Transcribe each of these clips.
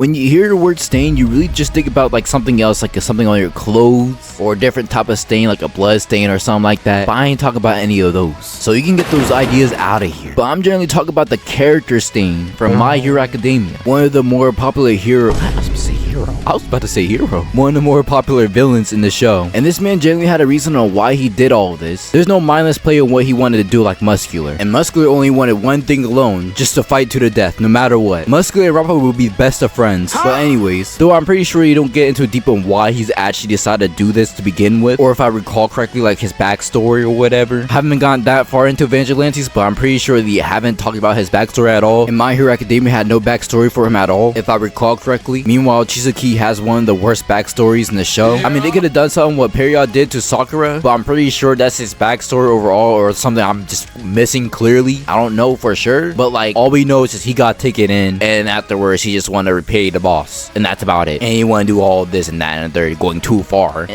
When you hear the word stain, you really just think about like something else, like something on your clothes or a different type of stain, like a blood stain or something like that. But I ain't talking about any of those, so you can get those ideas out of here. But I'm generally talking about the character stain from My Hero Academia, one of the more popular hero. I was about to say hero. One of the more popular villains in the show. And this man generally had a reason on why he did all this. There's no mindless play on what he wanted to do like Muscular. And Muscular only wanted one thing alone, just to fight to the death, no matter what. Muscular and Rappa will be best of friends. But anyways, though I'm pretty sure you don't get into deep on why he's actually decided to do this to begin with. Or if I recall correctly, like his backstory or whatever. Haven't gotten that far into Vigilantes, but I'm pretty sure that you haven't talked about his backstory at all. And My Hero Academia had no backstory for him at all, if I recall correctly. Meanwhile, Chizuki has one of the worst backstories in the show. I mean, they could have done something what Period did to Sakura, but I'm pretty sure that's his backstory overall, or something I'm just missing clearly. I don't know for sure, but like all we know is just he got taken in, and afterwards he just wanted to repay the boss, and that's about it. And he want to do all this and that, and they're going too far.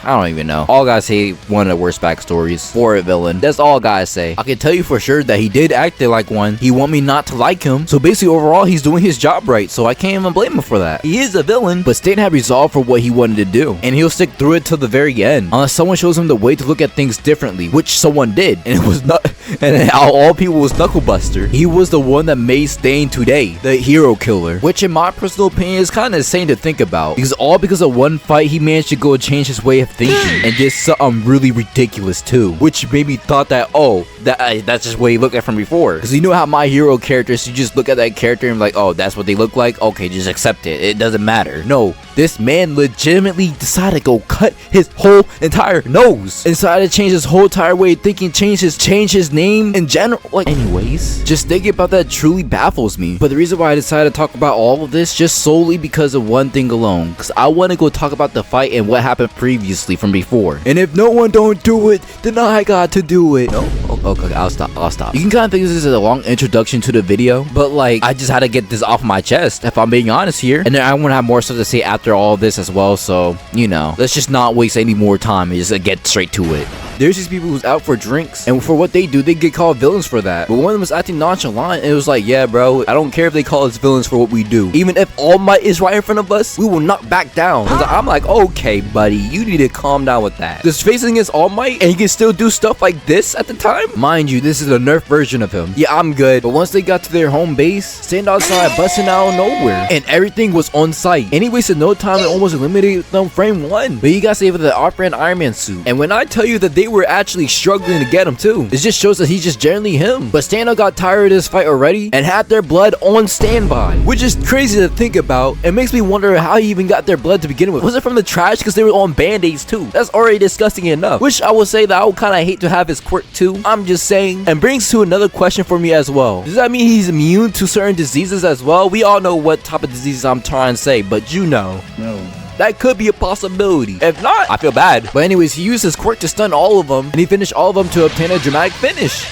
I don't even know. All guys say one of the worst backstories for a villain. That's all guys say. I can tell you for sure that he did act like one. He want me not to like him, so basically overall he's doing his job right, so I can't even blame him for that. He is a villain, but Stain had resolve for what he wanted to do, and he'll stick through it till the very end, unless someone shows him the way to look at things differently, which someone did, and it was not. And all people was Knucklebuster. He was the one that made Stain today, the hero killer, which in my personal opinion is kind of insane to think about, because all because of one fight he managed to go and change his way of thinking, and did something really ridiculous too, which made me thought that, oh, that's just what he looked at from before. Because you know how My Hero characters, you just look at that character and like, oh, that's what they look like, okay, just accept it, it doesn't matter. No, this man legitimately decided to go cut his whole entire nose, and decided to change his whole entire way of thinking, change his name in general. Like, anyways, just thinking about that truly baffles me. But the reason why I decided to talk about all of this just solely because of one thing alone, because I want to go talk about the fight and what happened previously from before. And if no one don't do it, then I got to do it. No? Okay, I'll stop. You can kind of think this is a long introduction to the video, but like, I just had to get this off my chest, if I'm being honest here. And then I want to have more stuff to say after all of this as well, so, you know, let's just not waste any more time and just get straight to it. There's these people who's out for drinks, and for what they do, they get called villains for that. But one of them was acting nonchalant, and it was like, yeah, bro, I don't care if they call us villains for what we do. Even if All Might is right in front of us, we will not back down. I'm like, okay, buddy, you need to calm down with that. Just facing against All Might, and he can still do stuff like this at the time? Mind you, this is a nerf version of him. Yeah, I'm good. But once they got to their home base, stand outside busting out of nowhere, and everything was on site. And he wasted no time and almost eliminated them frame one. But he got saved with the off-brand Iron Man suit. And when I tell you that they were actually struggling to get him too, it just shows that he's just generally him. But Stano got tired of this fight already and had their blood on standby, which is crazy to think about. It makes me wonder how he even got their blood to begin with. Was it from the trash? Because they were on band-aids too. That's already disgusting enough, which I will say that I would kind of hate to have his quirk too. I'm just saying. And brings to another question for me as well. Does that mean he's immune to certain diseases as well? We all know what type of diseases I'm trying to say, but you know. No. That could be a possibility. If not, I feel bad. But anyways, he used his quirk to stun all of them, and he finished all of them to obtain a dramatic finish.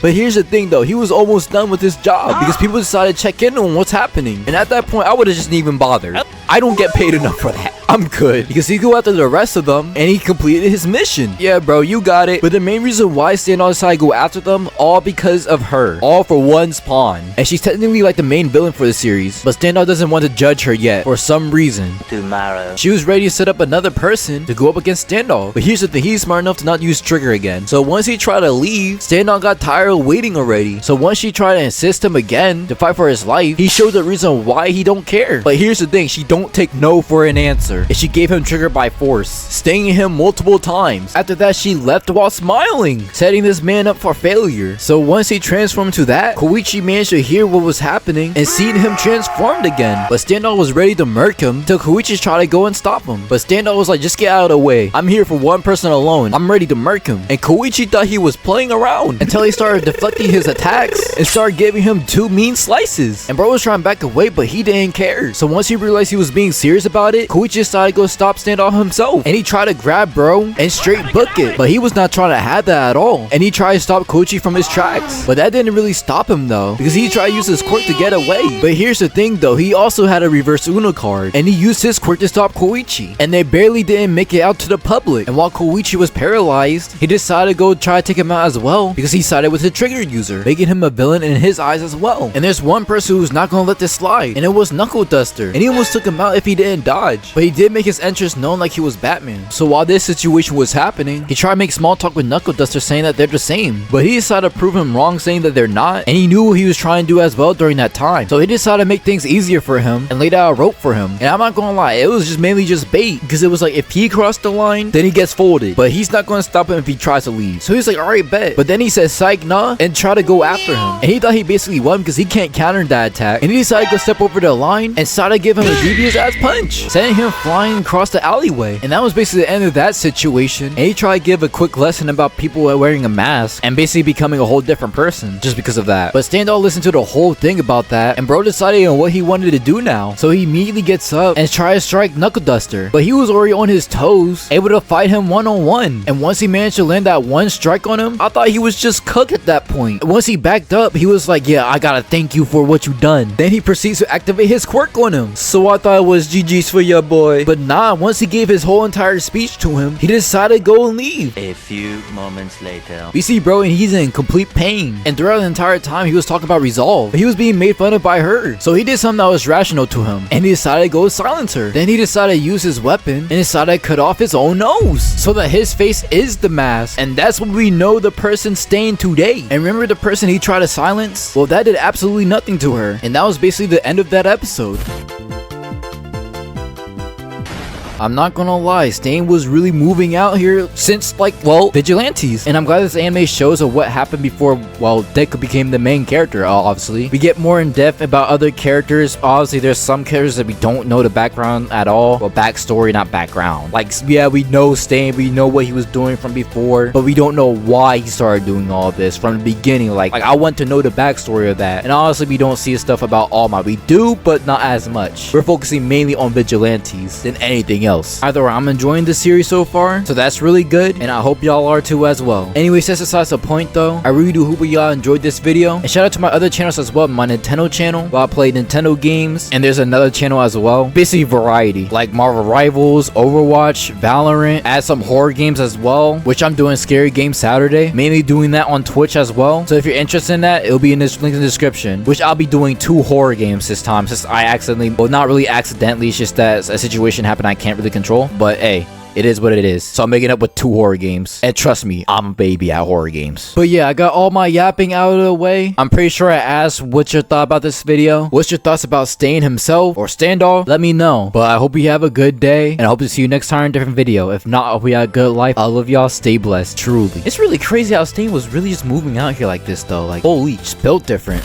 But here's the thing though, he was almost done with his job because people decided to check in on what's happening. And at that point, I would have just even bothered. I don't get paid enough for that. I'm good. Because he go after the rest of them and he completed his mission. Yeah, bro, you got it. But the main reason why Standoff decided to go after them, all because of her. All for one spawn. And she's technically like the main villain for the series. But Standoff doesn't want to judge her yet for some reason. Tomorrow. She was ready to set up another person to go up against Standoff. But here's the thing, he's smart enough to not use Trigger again. So once he tried to leave, Standoff got tired of waiting already. So once she tried to insist him again to fight for his life, he showed the reason why he don't care. But here's the thing, she don't take no for an answer. And she gave him Trigger by force, stinging him multiple times. After that, she left while smiling, setting this man up for failure. So once he transformed to that, Koichi managed to hear what was happening and seen him transformed again. But Standoff was ready to murk him till Koichi tried to go and stop him. But Standoff was like, just get out of the way. I'm here for one person alone. I'm ready to murk him. And Koichi thought he was playing around until he started deflecting his attacks and started giving him 2 mean slices. And bro was trying to back away, but he didn't care. So once he realized he was being serious about it, Koichi decided to go stop standoff himself, and he tried to grab bro and straight book it, but he was not trying to have that at all, and he tried to stop Koichi from his tracks, but that didn't really stop him though, because he tried to use his quirk to get away. But here's the thing though, he also had a reverse Uno card, and he used his quirk to stop Koichi, and they barely didn't make it out to the public. And while Koichi was paralyzed, he decided to go try to take him out as well, because he sided with the trigger user, making him a villain in his eyes as well. And there's one person who's not gonna let this slide, and it was Knuckle Duster, and he almost took him out if he didn't dodge, but he did make his entrance known like he was Batman. So while this situation was happening, he tried to make small talk with Knuckle Duster saying that they're the same, but he decided to prove him wrong saying that they're not, and he knew what he was trying to do as well during that time. So he decided to make things easier for him and laid out a rope for him. And I'm not gonna lie, it was just mainly just bait, because it was like if he crossed the line, then he gets folded, but he's not gonna stop him if he tries to leave. So he's like, alright, bet. But then he says psych nah and try to go after him, and he thought he basically won because he can't counter that attack, and he decided to go step over the line and started to give him a devious ass punch, sending him flying across the alleyway. And that was basically the end of that situation. And he tried to give a quick lesson about people wearing a mask and basically becoming a whole different person just because of that. But Standoff listened to the whole thing about that, and bro decided on what he wanted to do now. So he immediately gets up and tries to strike Knuckle Duster, but he was already on his toes, able to fight him one-on-one. And once he managed to land that one strike on him, I thought he was just cooked at that point. And once he backed up, he was like, yeah, I gotta thank you for what you done. Then he proceeds to activate his quirk on him. So I thought it was GG's for your boy. But nah, once he gave his whole entire speech to him, he decided to go and leave. A few moments later. We see bro and he's in complete pain. And throughout the entire time, he was talking about resolve. He was being made fun of by her. So he did something that was rational to him, and he decided to go silence her. Then he decided to use his weapon and decided to cut off his own nose, so that his face is the mask. And that's what we know the person staying today. And remember the person he tried to silence? Well, that did absolutely nothing to her. And that was basically the end of that episode. I'm not gonna lie, Stain was really moving out here since, like, well, Vigilantes. And I'm glad this anime shows of what happened before, well, Deku became the main character, obviously. We get more in depth about other characters. Obviously, there's some characters that we don't know the background at all. Well, backstory, not background. Like, yeah, we know Stain, we know what he was doing from before, but we don't know why he started doing all this from the beginning. Like I want to know the backstory of that. And honestly, we don't see stuff about All Might. We do, but not as much. We're focusing mainly on Vigilantes than anything else. Either way, I'm enjoying this series so far, so that's really good, and I hope y'all are too as well. Anyways, that's besides the point though. I really do hope y'all enjoyed this video, and shout out to my other channels as well. My Nintendo channel, where I play Nintendo games, and there's another channel as well, basically variety, like Marvel Rivals, Overwatch, Valorant, add some horror games as well, which I'm doing Scary Game Saturday, mainly doing that on Twitch as well. So if you're interested in that, it'll be in this link in the description, which I'll be doing 2 horror games this time, since I accidentally, well, not really accidentally, it's just that a situation happened I can't really control, but hey, it is what it is. So I'm making up with 2 horror games. And trust me, I'm a baby at horror games. But yeah, I got all my yapping out of the way. I'm pretty sure I asked what's your thought about this video. What's your thoughts about Stain himself or Standoff? Let me know. But I hope you have a good day, and I hope to see you next time in a different video. If not, I hope you had a good life. I love y'all. Stay blessed. Truly. It's really crazy how Stain was really just moving out here like this though. Like, holy, just built different.